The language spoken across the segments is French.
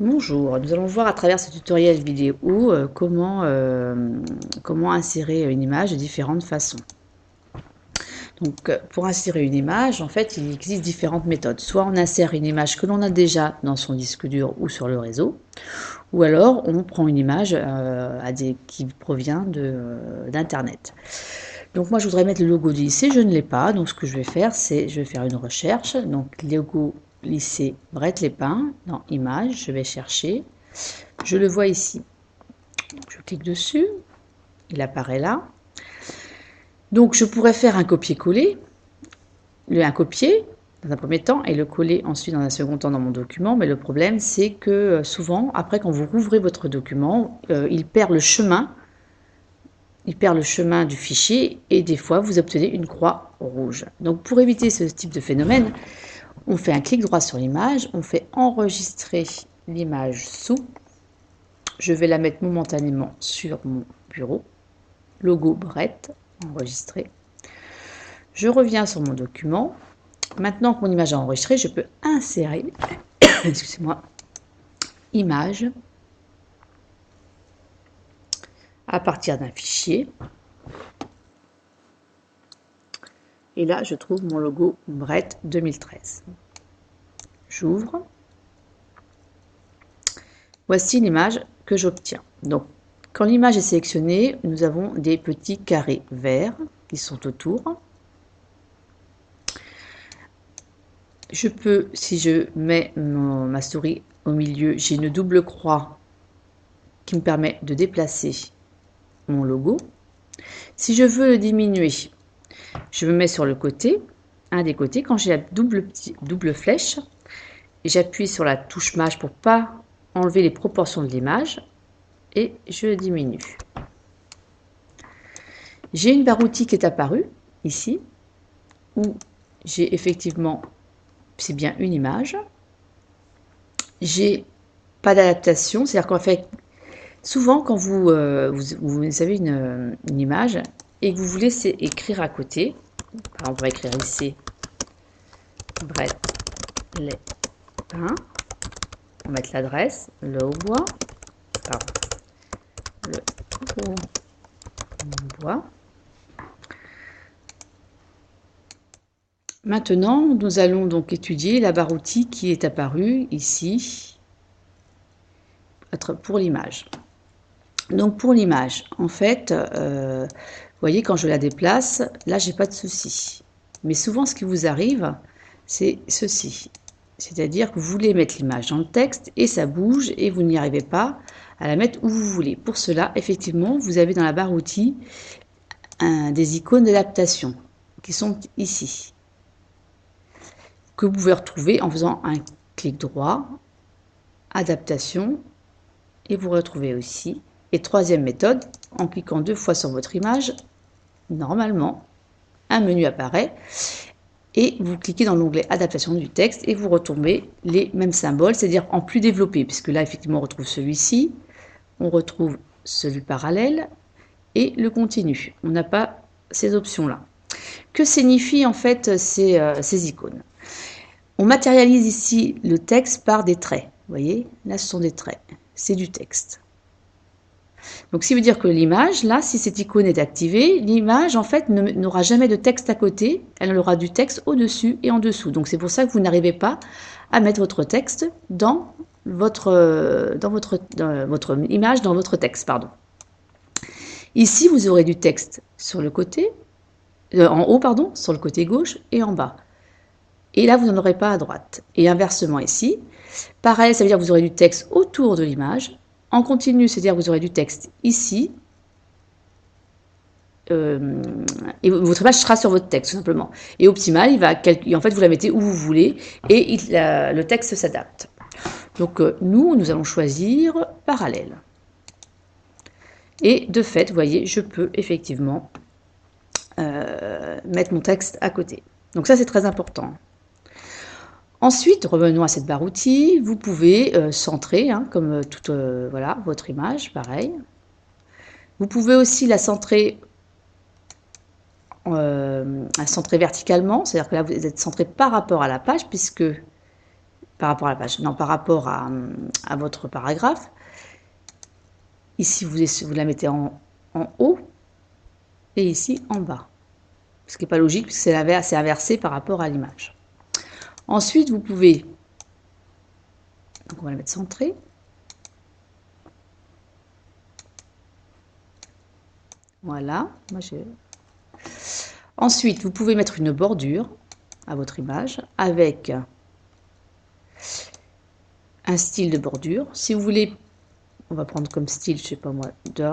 Bonjour, nous allons voir à travers ce tutoriel vidéo comment insérer une image de différentes façons. Donc, pour insérer une image, en fait, il existe différentes méthodes. Soit on insère une image que l'on a déjà dans son disque dur ou sur le réseau, ou alors on prend une image qui provient d'Internet. Donc moi, je voudrais mettre le logo du lycée, je ne l'ai pas. Donc ce que je vais faire, c'est je vais faire une recherche. Donc logo lycée Bret-les-Pins, dans Images, je vais chercher. Je le vois ici. Je clique dessus, il apparaît là. Donc je pourrais faire un copier-coller, un copier dans un premier temps et le coller ensuite dans un second temps dans mon document. Mais le problème, c'est que souvent, après quand vous rouvrez votre document, il perd le chemin. Il perd le chemin du fichier et des fois vous obtenez une croix rouge. Donc pour éviter ce type de phénomène, on fait un clic droit sur l'image, on fait enregistrer l'image sous. Je vais la mettre momentanément sur mon bureau. Logo Bret, enregistré. Je reviens sur mon document. Maintenant que mon image est enregistrée, je peux insérer, excusez-moi, image à partir d'un fichier. Et là, je trouve mon logo Bret 2013. J'ouvre. Voici l'image que j'obtiens. Donc, quand l'image est sélectionnée, nous avons des petits carrés verts qui sont autour. Je peux, si je mets ma souris au milieu, j'ai une double croix qui me permet de déplacer mon logo. Si je veux le diminuer, je me mets sur le côté, un des côtés. Quand j'ai la double flèche, j'appuie sur la touche Maj pour ne pas enlever les proportions de l'image et je diminue. J'ai une barre outil qui est apparue ici où j'ai effectivement, c'est bien une image. J'ai pas d'adaptation, c'est-à-dire qu'en fait, souvent quand vous avez une image et que vous voulez écrire à côté, par exemple on va écrire ici Bret-les-Pins, on va mettre l'adresse, le Haut-Bois, Maintenant, nous allons donc étudier la barre outil qui est apparue ici pour l'image. Donc pour l'image, en fait, vous voyez quand je la déplace, là j'ai pas de souci. Mais souvent ce qui vous arrive, c'est ceci. C'est-à-dire que vous voulez mettre l'image dans le texte et ça bouge et vous n'y arrivez pas à la mettre où vous voulez. Pour cela, effectivement, vous avez dans la barre outils des icônes d'adaptation qui sont ici, que vous pouvez retrouver en faisant un clic droit, adaptation, et vous retrouvez aussi. Et troisième méthode, en cliquant 2 fois sur votre image, normalement, un menu apparaît et vous cliquez dans l'onglet adaptation du texte et vous retombez les mêmes symboles, c'est-à-dire en plus développé, puisque là, effectivement, on retrouve celui-ci, on retrouve celui parallèle et le continu. On n'a pas ces options-là. Que signifient en fait ces icônes? On matérialise ici le texte par des traits. Vous voyez, là, ce sont des traits. C'est du texte. Donc, ce qui veut dire que l'image, là, si cette icône est activée, l'image, en fait, n'aura jamais de texte à côté. Elle aura du texte au-dessus et en dessous. Donc, c'est pour ça que vous n'arrivez pas à mettre votre texte dans votre image, dans votre texte, pardon. Ici, vous aurez du texte sur le côté, en haut, pardon, sur le côté gauche et en bas. Et là, vous n'en aurez pas à droite. Et inversement ici, pareil, ça veut dire que vous aurez du texte autour de l'image. En continu, c'est-à-dire que vous aurez du texte ici. Et votre image sera sur votre texte, tout simplement. Et optimal, en fait, vous la mettez où vous voulez et le texte s'adapte. Donc, nous allons choisir parallèle. Et de fait, vous voyez, je peux effectivement mettre mon texte à côté. Donc ça, c'est très important. Ensuite, revenons à cette barre outils. Vous pouvez centrer, comme voilà, votre image, pareil. Vous pouvez aussi la centrer, verticalement, c'est-à-dire que là, vous êtes centré par rapport à la page, puisque par rapport à la page, non, par rapport à votre paragraphe. Ici, vous la mettez en haut et ici en bas. Ce qui n'est pas logique puisque c'est inversé par rapport à l'image. Ensuite, vous pouvez, donc on va la mettre centrée. Voilà. Ensuite, vous pouvez mettre une bordure à votre image avec un style de bordure. Si vous voulez, on va prendre comme style, je sais pas moi,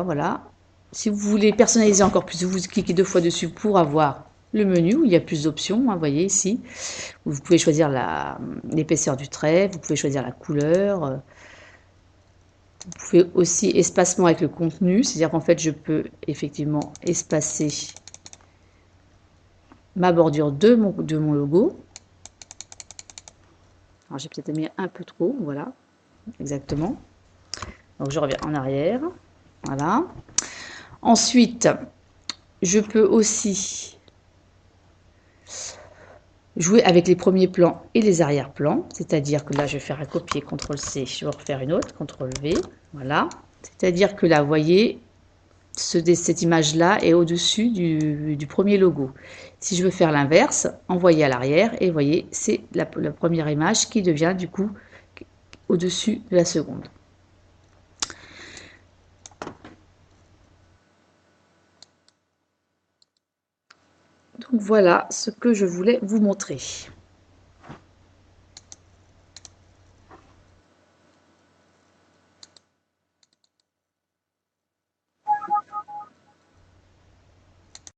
voilà. Si vous voulez personnaliser encore plus, vous cliquez 2 fois dessus pour avoir le menu où il y a plus d'options. Vous voyez ici, vous pouvez choisir l'épaisseur du trait, vous pouvez choisir la couleur. Vous pouvez aussi espacement avec le contenu, c'est-à-dire qu'en fait je peux effectivement espacer ma bordure de mon logo. Alors j'ai peut-être mis un peu trop, voilà, exactement. Donc je reviens en arrière, voilà. Ensuite, je peux aussi jouer avec les premiers plans et les arrière-plans, c'est-à-dire que là je vais faire un copier, CTRL-C, je vais refaire une autre, CTRL-V, voilà. C'est-à-dire que là, vous voyez, cette image-là est au-dessus du premier logo. Si je veux faire l'inverse, envoyer à l'arrière, et vous voyez, c'est la première image qui devient du coup au-dessus de la seconde. Donc voilà ce que je voulais vous montrer.